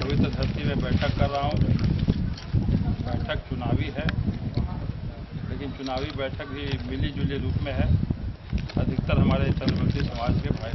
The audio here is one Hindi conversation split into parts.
पवित्र धरती में बैठक कर रहा हूँ। बैठक चुनावी है, लेकिन चुनावी बैठक भी मिली जुली रूप में है। अधिकतर हमारे चंद्रवंशी समाज के भाई,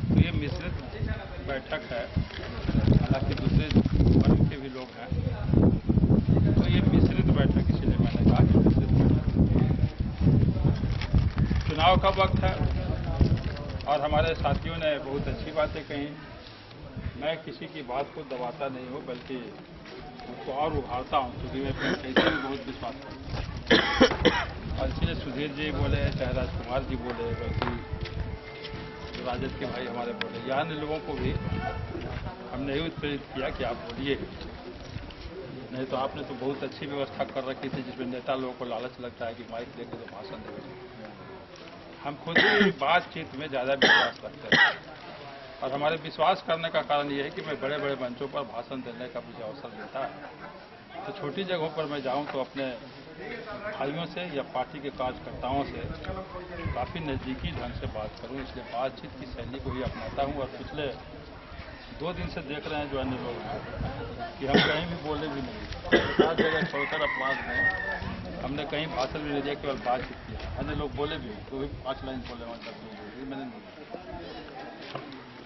तो ये मिश्रित बैठक है। हालांकि दूसरे वर्ग के भी लोग हैं, तो ये मिश्रित बैठक, इसलिए मैंने कहा कि मिश्रित बैठक। चुनाव का वक्त है और हमारे साथियों ने बहुत अच्छी बातें कही। मैं किसी की बात को दबाता नहीं हूँ, बल्कि उसको और उभारता हूँ, क्योंकि मैं कैसे भी बहुत विश्वास करता हूँ। और इसलिए सुधीर जी बोले, चाहे राजकुमार जी बोले, बल्कि राजद के भाई हमारे बोले, या अन्य लोगों को भी हमने यही उत्प्रेरित किया कि आप बोलिए। नहीं तो आपने तो बहुत अच्छी व्यवस्था कर रखी थी, जिसमें नेता लोगों को लालच लगता है कि माइक देकर तो भाषण देंगे। हम खुद ही बातचीत में ज़्यादा विश्वास रखते हैं, और हमारे विश्वास करने का कारण यह है कि मैं बड़े बड़े मंचों पर भाषण देने का मुझे अवसर मिलता है। तो छोटी जगहों पर मैं जाऊं तो अपने भाइयों से या पार्टी के कार्यकर्ताओं से काफ़ी नज़दीकी ढंग से बात करूं, इसलिए बातचीत की शैली को ही अपनाता हूं। और पिछले 2 दिन से देख रहे हैं जो अन्य लोग हैं कि हम कहीं भी बोले भी नहीं, 4 जगह छोड़कर अपवाद में हमने कहीं भाषण भी नहीं दिया, केवल बातचीत किया। अन्य लोग बोले भी, तो भी 5 लाइन बोले, 10 लोग बोले, मैंने नहीं।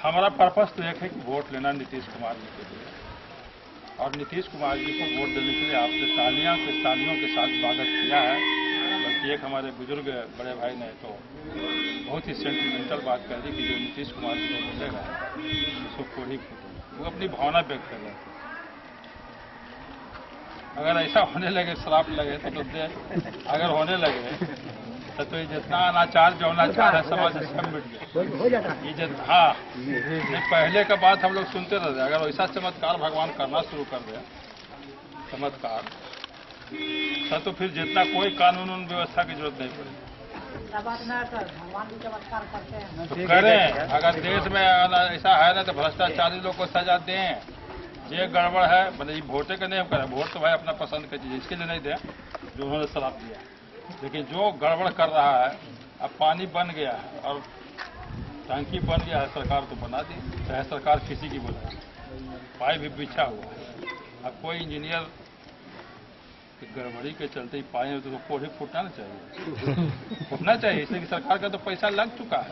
हमारा पर्पस तो एक है कि वोट लेना नीतीश कुमार जी के लिए, और नीतीश कुमार जी को वोट देने के लिए आपने तालियों के साथ स्वागत किया है। बल्कि एक हमारे बुजुर्ग बड़े भाई ने तो बहुत ही सेंटिमेंटल बात कर दी कि जो नीतीश कुमार जी को मिलेगा उसको कोड़ी फूटे। वो अपनी भावना व्यक्त कर रहे थे। अगर ऐसा होने लगे, श्राप लगे तो दे, अगर होने लगे तो ये जितना अनाचार जो अनाचार है समाज से सब मिट गया। ये हाँ, पहले का बात हम लोग सुनते रहते। अगर वैसा चमत्कार भगवान करना शुरू कर दे, चमत्कार, तो फिर जितना कोई कानून व्यवस्था की जरूरत नहीं पड़ेगी। भगवान भी चमत्कार करते हैं, तो करें। अगर देश में ऐसा है ना तो भ्रष्टाचारी लोग को सजा दें। ये गड़बड़ है, मतलब वोटे का नहीं हम करें, वोट तो भाई अपना पसंद की चीज, इसके लिए नहीं दें जो उन्होंने शराब दिया। लेकिन जो गड़बड़ कर रहा है, अब पानी बन गया है और टंकी बन गया है, सरकार तो बना दी, चाहे सरकार किसी की बोले, पाइप भी बिछा हुआ है। अब कोई इंजीनियर गड़बड़ी के चलते ही पाए तो कोढ़ी फूटना ना चाहिए, फूटना चाहिए, इसलिए कि सरकार का तो पैसा लग चुका है।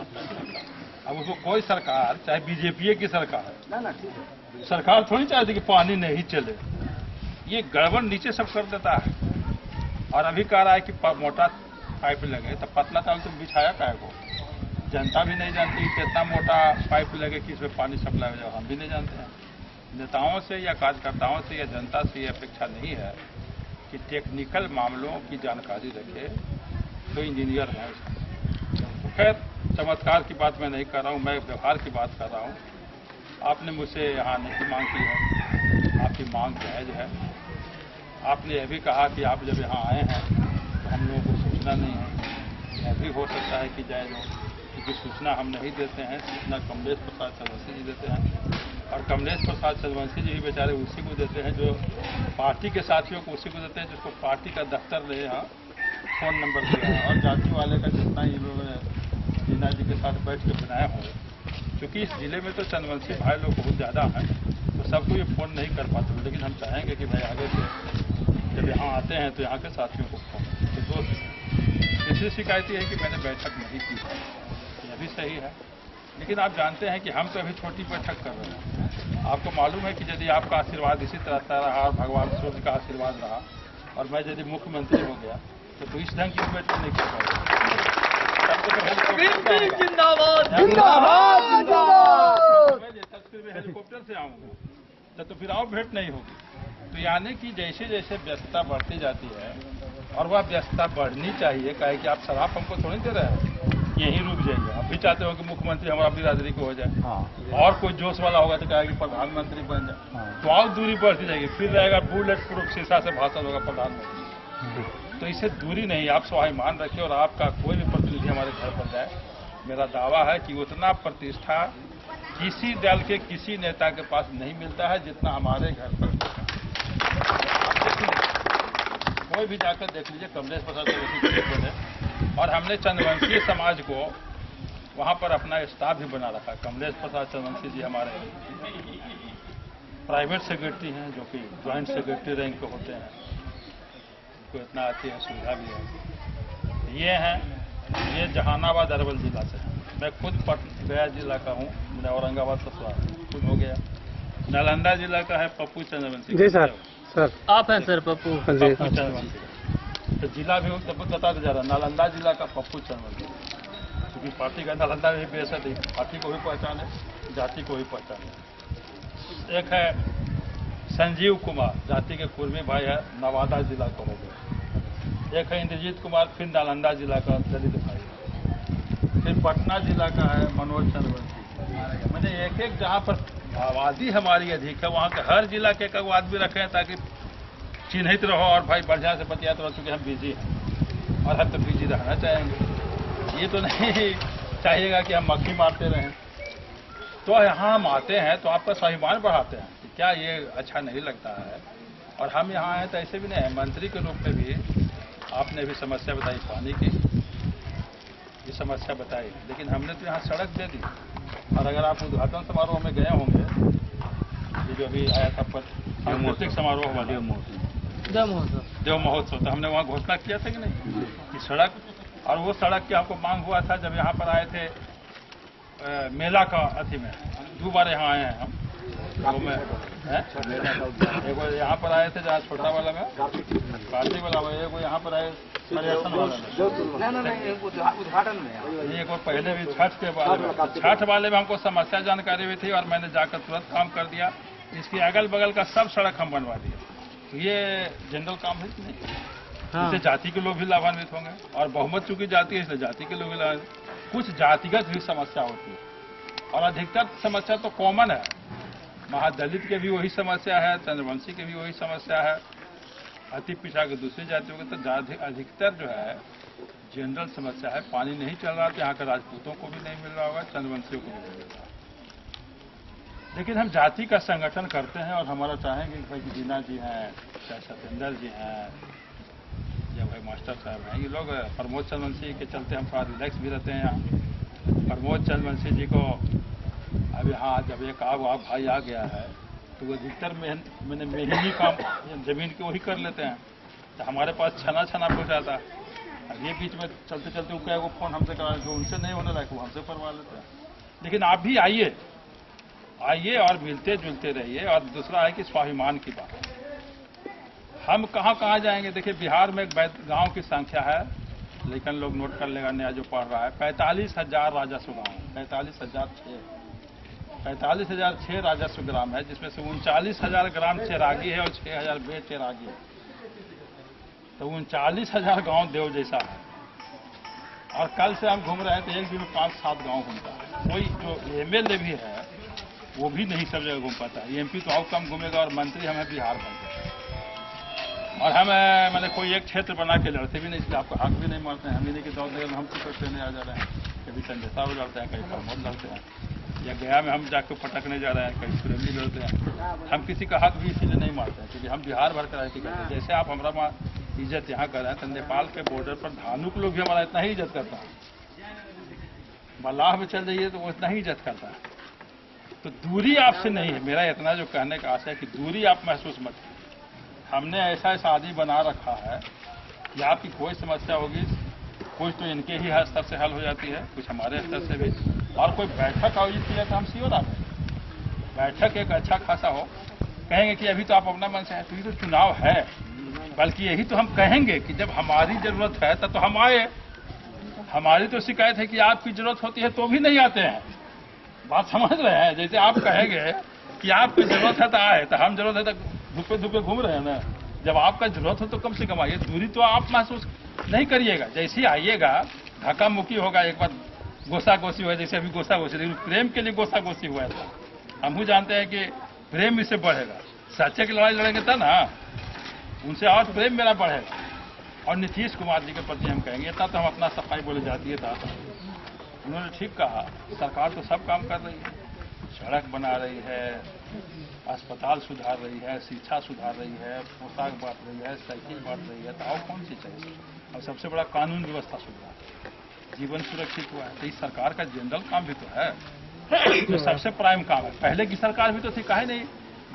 अब उसको कोई सरकार, चाहे बीजेपी की सरकार थोड़ी चाहती कि पानी नहीं चले। ये गड़बड़ नीचे सब कर देता है। और अभी कह रहा है कि मोटा पाइप लगे, तो पतला ताल तुम बिछाया काहे को? जनता भी नहीं जानती कि इतना मोटा पाइप लगे कि इसमें पानी सप्लाई हो जाए, हम भी नहीं जानते हैं। नेताओं से या कार्यकर्ताओं से या जनता से ये अपेक्षा नहीं है कि टेक्निकल मामलों की जानकारी रखे, तो इंजीनियर हैं। खैर, चमत्कार की बात मैं नहीं कर रहा हूँ, मैं व्यवहार की बात कर रहा हूँ। आपने मुझसे यहाँ आने की मांग की है, आपकी मांग जायज़ है। आपने यह भी कहा कि आप जब यहाँ आए हैं तो हम लोगों को सूचना नहीं है। यह भी हो सकता है कि जायज़ हो, क्योंकि सूचना हम नहीं देते हैं, सूचना कमलेश प्रसाद चंद्रवंशी जी देते हैं। और कमलेश प्रसाद चंद्रवंशी जी भी बेचारे उसी को देते हैं जो पार्टी के साथियों को, उसी को देते हैं जिसको पार्टी का दफ्तर ने यहाँ फ़ोन नंबर दिया है। और जाति वाले का जितना ही लोगों ने जीना जी के साथ बैठ के बनाया हो, क्योंकि इस जिले में तो चंद्रवंशी भाई लोग बहुत ज़्यादा हैं, तो सबको ये फ़ोन नहीं कर पाते। लेकिन हम चाहेंगे कि भाई आगे से जब यहाँ आते हैं तो यहाँ के साथियों को फोन। तो दोस्त तीसरी शिकायत ये है कि मैंने बैठक नहीं की है, यह भी सही है। लेकिन आप जानते हैं कि हम तो अभी छोटी बैठक कर रहे हैं। आपको मालूम है कि यदि आपका आशीर्वाद इसी तरह रहा और भगवान सूर्य का आशीर्वाद रहा और मैं यदि मुख्यमंत्री हो गया तो इस ढंग की बैठक नहीं कर पाऊंगा। हेलीकॉप्टर से आऊँगा तो फिर और भेंट नहीं होगी। तो यानी कि जैसे जैसे व्यस्तता बढ़ती जाती है, और वह व्यस्तता बढ़नी चाहिए, काहे कि आप शराब हमको थोड़ी दे रहे हैं यहीं रुक जाइए। आप भी चाहते हो कि मुख्यमंत्री हमारा बिरादरी को हो जाए, और कोई जोश वाला होगा तो कहेगा कि प्रधानमंत्री बन जाए, तो और दूरी बढ़ती जाएगी। फिर रहेगा बुलेट प्रूफ शीशा से भाषण होगा प्रधानमंत्री। तो इसे दूरी नहीं, आप स्वाभिमान रखिए। और आपका कोई भी प्रतिनिधि हमारे घर पर जाए, मेरा दावा है कि उतना प्रतिष्ठा किसी दल के किसी नेता के पास नहीं मिलता है जितना हमारे घर पर। कोई भी जाकर देख लीजिए, कमलेश प्रसाद चंद्रवंशी। और हमने चंद्रवंशी समाज को वहां पर अपना स्टाफ भी बना रखा। कमलेश प्रसाद चंद्रवंशी जी हमारे प्राइवेट सेक्रेटरी हैं जो कि ज्वाइंट सेक्रेटरी रैंक पे होते हैं, उनको इतना आती है, सुविधा भी है। ये हैं, ये जहानाबाद अरवल जिला से हैं। मैं खुद गया जिला का हूँ, मैंने औरंगाबाद ससुराल खुद हो गया। नालंदा जिला का है पप्पू चंद्रवंशी जी सर। सर आप हैं सर पप्पू चंद्रवंशी। तो जिला भी बताते जा रहा, नालंदा जिला का पप्पू चंद्रवंशी, क्योंकि पार्टी का नालंदा भी बेहद ही पार्टी को भी पहचाने, जाति को भी पहचाने। एक है संजीव कुमार, जाति के कुर्मी भाई है, नवादा जिला का हो गया। एक है इंद्रजीत कुमार, फिर नालंदा जिला का दलित भाई है। फिर पटना जिला का है मनोज चंद्रवंशी। मैंने एक एक जहाँ पर आबादी हमारी अधिक है वहाँ के हर जिला के एक आदमी रखे हैं ताकि चिन्हित रहो और भाई बढ़िया से बतियात रहो, चूंकि हम बिजी हैं और हम तो बिजी रहना चाहेंगे। ये तो नहीं चाहिएगा कि हम मक्खी मारते रहें। तो यहाँ हम आते हैं तो आपका स्वाभिमान बढ़ाते हैं कि क्या ये अच्छा नहीं लगता है। और हम यहाँ आए तो ऐसे भी नहीं है, मंत्री के रूप में भी आपने भी समस्या बताई पानी की, ये समस्या बताई, लेकिन हमने तो यहाँ सड़क दे दी। और अगर आप उद्घाटन समारोह में गए होंगे, ये जो अभी आया था सांस्कृतिक समारोह वाला देव महोत्सव, तो हमने वहाँ घोषणा किया था कि नहीं कि सड़क, और वो सड़क की आपको मांग हुआ था जब यहाँ पर आए थे मेला का अथी में। 2 बार यहाँ आए हैं हम, वो में एक बार यहाँ पर आए थे जहाँ छोटा वाला में कार्तिक वाला, एक यहाँ पर आए पर्यटन वाला में, उद्घाटन में एक बार पहले भी छठ के बारे में, छठ वाले में हमको समस्या जानकारी हुई थी और मैंने जाकर तुरंत काम कर दिया। इसकी अगल बगल का सब सड़क हम बनवा दिए। तो ये जनरल काम है कि नहीं? इससे जाति के लोग भी लाभान्वित होंगे और बहुमत चूंकि जाति है इसलिए जाति के लोग भी लाभान्वित। कुछ जातिगत भी समस्या होती है और अधिकतर समस्या तो कॉमन है। महादलित के भी वही समस्या है, चंद्रवंशी के भी वही समस्या है, अति पिछड़ा के दूसरी जातियों के। तो अधिकतर जो है जनरल समस्या है, पानी नहीं चल रहा तो यहाँ के राजपूतों को भी नहीं मिल रहा होगा, चंद्रवंशियों को भी नहीं मिल रहा। लेकिन हम जाति का संगठन करते हैं और हमारा चाहेंगे कि भाई जीना जी हैं, चाहे सत्येंद्र जी हैं, या भाई मास्टर साहब हैं, ये लोग प्रमोद चंद्रवंशी के चलते हम थोड़ा रिलैक्स भी रहते हैं यहाँ। प्रमोद चंद्रवंशी जी को अब यहाँ जब एक आप भाई आ गया है तो वो अधिकतर मैंने मेहनती काम जमीन के वही कर लेते हैं। तो हमारे पास छना पहुँचाता है। अब ये बीच में चलते चलते उनका वो फोन हमसे करा, जो उनसे नहीं होने लगा वो हमसे करवा लेते हैं। लेकिन आप भी आइए और मिलते जुलते रहिए। और दूसरा है कि स्वाभिमान की बात, हम कहाँ जाएंगे। देखिए बिहार में एक गांव की संख्या है, लेकिन लोग नोट कर लेगा नया जो पढ़ रहा है, 45,000 राजस्व गाँव, 45,006 राजस्व ग्राम है, जिसमें से 39,000 ग्राम चेरागी है और 6,000 बेचेरागी है। तो 39,000 गांव देव जैसा है। और कल से हम घूम रहे हैं तो एक दिन में 5-7 गांव घूमता है। कोई जो एमएलए भी है वो भी नहीं सब जगह घूम पाता है। एमपी तो और कम घूमेगा और मंत्री हमें बिहार भर गए। और हम मैंने कोई एक क्षेत्र बना के लड़ते भी नहीं, इसलिए आपको हक भी नहीं मारते हैं। हम इन्हीं के दौर में हम टिकट लेने आ जा रहे हैं, कभी संदेशा में लड़ते हैं, कहीं प्रमोद लड़ते हैं, या गया में हम जाकर पटकने जा रहे हैं, कहीं सुरेंद्र लड़ते हैं। हम किसी का हक भी इसीलिए नहीं मारते हैं क्योंकि हम बिहार भर कर करते हैं। जैसे आप हमारा इज्जत यहाँ कर रहे हैं तो नेपाल के बॉर्डर पर धानुक लोग भी हमारा इतना ही इज्जत करता है। मल्लाह में चल जाइए तो वो इतना ही इज्जत करता है। तो दूरी आपसे नहीं है। मेरा इतना जो कहने का आशा है कि दूरी आप महसूस मत कीजिए। हमने ऐसा शादी बना रखा है कि आपकी कोई समस्या होगी, कुछ तो इनके ही स्तर से हल हो जाती है, कुछ हमारे स्तर से भी। और कोई बैठक आयोजित किया तो हम श्योर आप बैठक एक अच्छा खासा हो, कहेंगे कि अभी तो आप अपना मन से है, तो ये तो चुनाव है, बल्कि यही तो हम कहेंगे कि जब हमारी जरूरत है तो हम आए। हमारी तो शिकायत है कि आपकी जरूरत होती है तो भी नहीं आते हैं। बात समझ रहे हैं? जैसे आप कहेंगे कि आपकी जरूरत है तो आए, तो हम जरूरत है तो धूपे घूम रहे हैं ना। जब आपका जरूरत हो तो कम से कम आइए। दूरी तो आप महसूस नहीं करिएगा। जैसे ही आइएगा धक्का मुक्की होगा, एक बार गोसा गोसी हुआ, जैसे अभी गोसा गोसी, लेकिन प्रेम के लिए गोसा गोसी हुआ था। हम भी जानते हैं कि प्रेम इससे बढ़ेगा। सच्चे की लड़ाई लड़ेंगे था ना, उनसे और प्रेम मेरा बढ़ेगा। और नीतीश कुमार जी के प्रति हम कहेंगे, इतना तो हम अपना सफाई बोले जाती है था। उन्होंने ठीक कहा, सरकार तो सब काम कर रही है, सड़क बना रही है, अस्पताल सुधार रही है, शिक्षा सुधार रही है, पोशाक बांट रही है, साइकिल बांट रही है, तो और कौन सी चाहिए। और सबसे बड़ा कानून व्यवस्था सुधार, जीवन सुरक्षित हुआ है। तो इस सरकार का जनरल काम भी तो है, जो सबसे प्राइम काम है। पहले की सरकार भी तो थी, काहे नहीं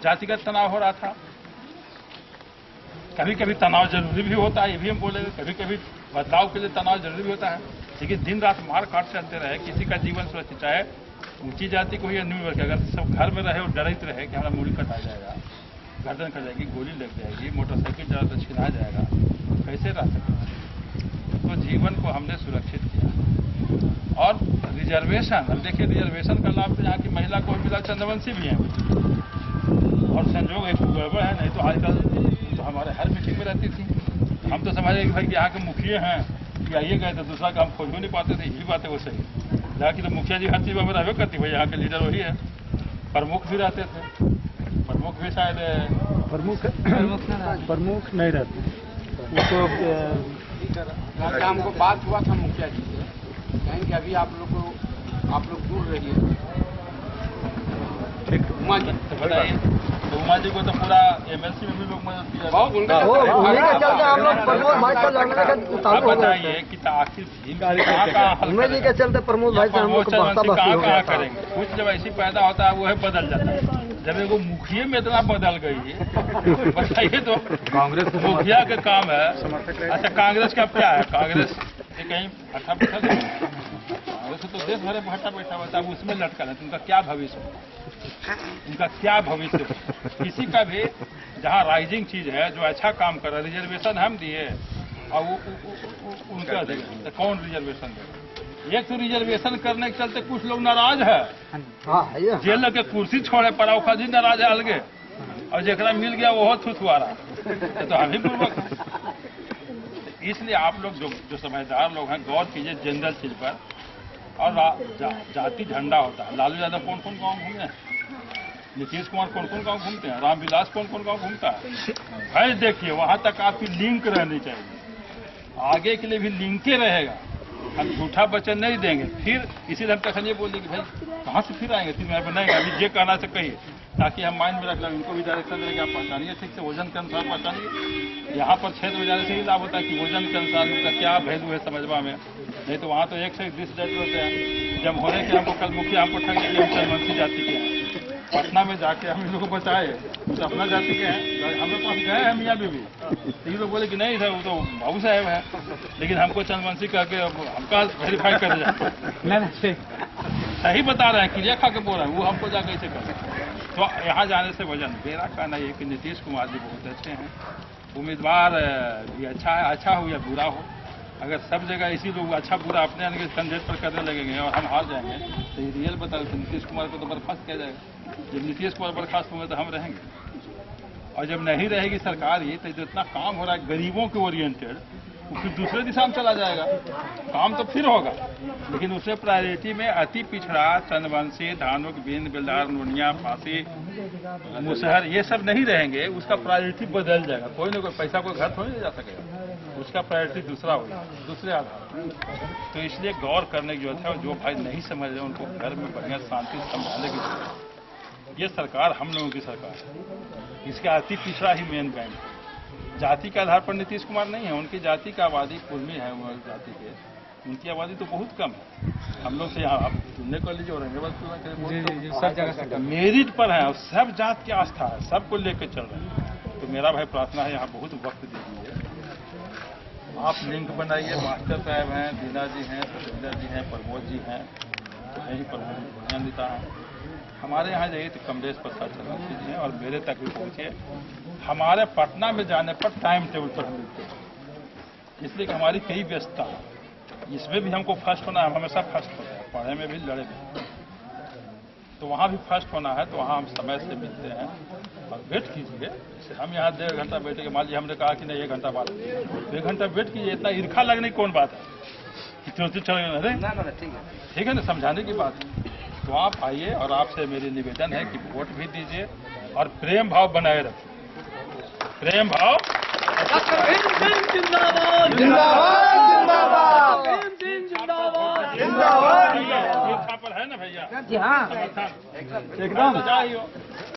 जातिगत तनाव हो रहा था। कभी कभी तनाव जरूरी भी होता है, ये भी हम बोलेंगे, कभी कभी बदलाव के लिए तनाव जरूरी भी होता है, लेकिन दिन रात मार काट चलते रहे, किसी का जीवन सुरक्षित, चाहे ऊंची जाति को या निम्न वर्ग, अगर सब घर में रहे और डरित रहे कि हमारा मूड़ी कटा जाएगा, गर्दन कट जाएगी, गोली लग जाएगी, मोटरसाइकिल चला तो छिना जाएगा, कैसे रह सकते। तो जीवन को हमने सुरक्षित किया। और रिजर्वेशन, अब देखिए रिजर्वेशन का लाभ तो यहाँ की महिला को मिला, चंद्रवंशी भी है, और संजोग एक गड़बड़ है, नहीं तो आजकल तो हमारे हर मीटिंग में रहती थी। हम तो समझ रहे कि भाई यहाँ के मुखिया हैं कि आइए गए तो दूसरा काम खोज भी नहीं पाते थे, यही बात है वो सही। जहाँ की तो मुखिया जी हर चीज में रहबे करती, भाई यहाँ के लीडर वही है। प्रमुख भी रहते थे, प्रमुख भी शायद प्रमुख नहीं रहते उसको हमको बात हुआ था मुखिया जी से, कहेंगे अभी आप लोग दूर रहिए। उमा जी तो बताइए, तो उमा जी को तो पूरा एमएलसी में भी लोग मदद किया। बहुत उनका आप बताइए कि आखिर उमेश जी के चलते प्रमोद भाई से हम लोग कहाँ करेंगे। कुछ जब ऐसी पैदा होता है वो है बदल जाता है। जब एगो मुखिया में इतना बदल गई है, बताइए तो कांग्रेस मुखिया का काम है। अच्छा कांग्रेस का क्या है, कांग्रेस से कहीं हटा बैठा, कांग्रेस तो देश भर में हटा बैठा हुआ था, उसमें लटका है। उनका क्या भविष्य, उनका क्या भविष्य। किसी का भी जहाँ राइजिंग चीज है, जो अच्छा काम कर रहा है, रिजर्वेशन हम दिए और उनका दे, तो कौन रिजर्वेशन दे। एक तो रिजर्वेशन करने के चलते कुछ लोग नाराज है, जेल के कुर्सी छोड़े पड़ा जी नाराज है अलगे, और जरा मिल गया वो थुथुआरा, तो हम ही पूर्वक। इसलिए आप लोग जो समझदार लोग हैं, गौर कीजिए जनरल चीज पर। और जाति झंडा होता है। लालू यादव कौन कौन गाँव घूमे हैं, नीतीश कुमार कौन कौन गाँव घूमते हैं, रामविलास कौन कौन गाँव घूमता है। भाई देखिए वहां तक आपकी लिंक रहनी चाहिए, आगे के लिए भी लिंके रहेगा। हम झूठा वचन नहीं देंगे। फिर इसीलिए हम तक ये बोल देंगे भाई कहाँ से फिर आएंगे, 3 महीने बनाएंगे, अभी जे कहना से कहिए, ताकि हम माइंड में रख लें, उनको भी डायरेक्शन देंगे, आप पहचानिए ठीक से, वजन के अनुसार पहचानिए। यहाँ पर क्षेत्र में जाने से ही लाभ होता है कि वजन के अनुसार उनका क्या वैल्यू है समझवा में, नहीं तो वहाँ तो 1 से 1 डिसडेट होते हैं। जब होने के हमको कल मुखिया हमको ठग गया, हम चंद्रवंशी जाति के हैं, पटना में जाके हम इन लोगों को बचाए, तो अपना जाति के हैं, हम लोग पास गए हैं मियाँ बीवी, तो ये लोग बोले कि नहीं सर वो तो बाबू साहेब है, लेकिन हमको चंद्रवंशी कह के हमका वेरीफाई कर जाए। सही बता रहे हैं, क्रिया खा के बोल रहे हैं, वो हमको जाके ऐसे कर। तो यहाँ जाने से वजन, मेरा कहना ये कि नीतीश कुमार जी बहुत अच्छे हैं, उम्मीदवार भी अच्छा है, अच्छा हो या बुरा हो। अगर सब जगह इसी लोग अच्छा बुरा अपने कंधे पर करने लगेंगे और हम हार जाएंगे, तो ये रियल बता रहे नीतीश कुमार को तो बर्खास्त किया जाएगा। जब नीतीश कुमार बर्खास्त होंगे तो हम रहेंगे, और जब नहीं रहेगी सरकार ये, तो जितना काम हो रहा है गरीबों के ओरिएंटेड, वो फिर दूसरे दिशा में चला जाएगा। काम तो फिर होगा, लेकिन उसमें प्रायोरिटी में अति पिछड़ा, चंद्रवंशी, धानुक, बिंद, बेलदार, नोनिया, फांसी, मुसहर, ये सब नहीं रहेंगे। उसका प्रायोरिटी बदल जाएगा। कोई ना कोई पैसा कोई घर थोड़ी नहीं जा सकेगा, उसका प्रायोरिटी दूसरा होगा, दूसरे आधार। तो इसलिए गौर करने की जरूरत है, और जो भाई नहीं समझ रहे उनको घर में बढ़िया शांति समझाने की जरूरत है। ये सरकार हम लोगों की सरकार है, इसका अति पिछड़ा ही मेन बैंक है। जाति के आधार पर नीतीश कुमार नहीं है, उनकी जाति का आबादी कुर्मी है, जाति के उनकी आबादी तो बहुत कम है। हम लोग से यहाँ आप सुनने को लीजिए, औरंगाबाद मेरिट पर है, और सब जात की आस्था है, सबको लेकर चल रहे हैं। तो मेरा भाई प्रार्थना है, यहाँ बहुत वक्त दीजिए, आप लिंक बनाइए। मास्टर साहब हैं, दीना जी हैं, सतेंद्र जी हैं, प्रमोद जी हैं, तो यही प्रमोद नेता है। हमारे यहाँ जाइए तो कमलेश प्रसाद चंद्रवंशी जी हैं, और मेरे तक भी पहुँचे। हमारे पटना में जाने पर टाइम टेबल पर मिलते हैं, इसलिए कि हमारी कई व्यस्तता है। इसमें भी हमको फर्स्ट होना है, हमेशा फर्स्ट होना है, पढ़ाई में भी लड़े भी, तो वहाँ भी फर्स्ट होना है। तो वहाँ हम समय से मिलते हैं और वेट कीजिए। जैसे हम यहाँ 1.5 घंटा बैठेंगे, मान लीजिए हमने कहा कि नहीं 1 घंटा बाद, 1 घंटा वेट कीजिए। इतना ईर्खा लगने की कौन बात है कि तुरंत चल गए, ठीक है ना, समझाने की बात है। तो आप आइए, और आपसे मेरी निवेदन है कि वोट भी दीजिए और प्रेम भाव बनाए रखिए। प्रेम भाव पर है ना भैया? जी हाँ, एकदम चाहिए।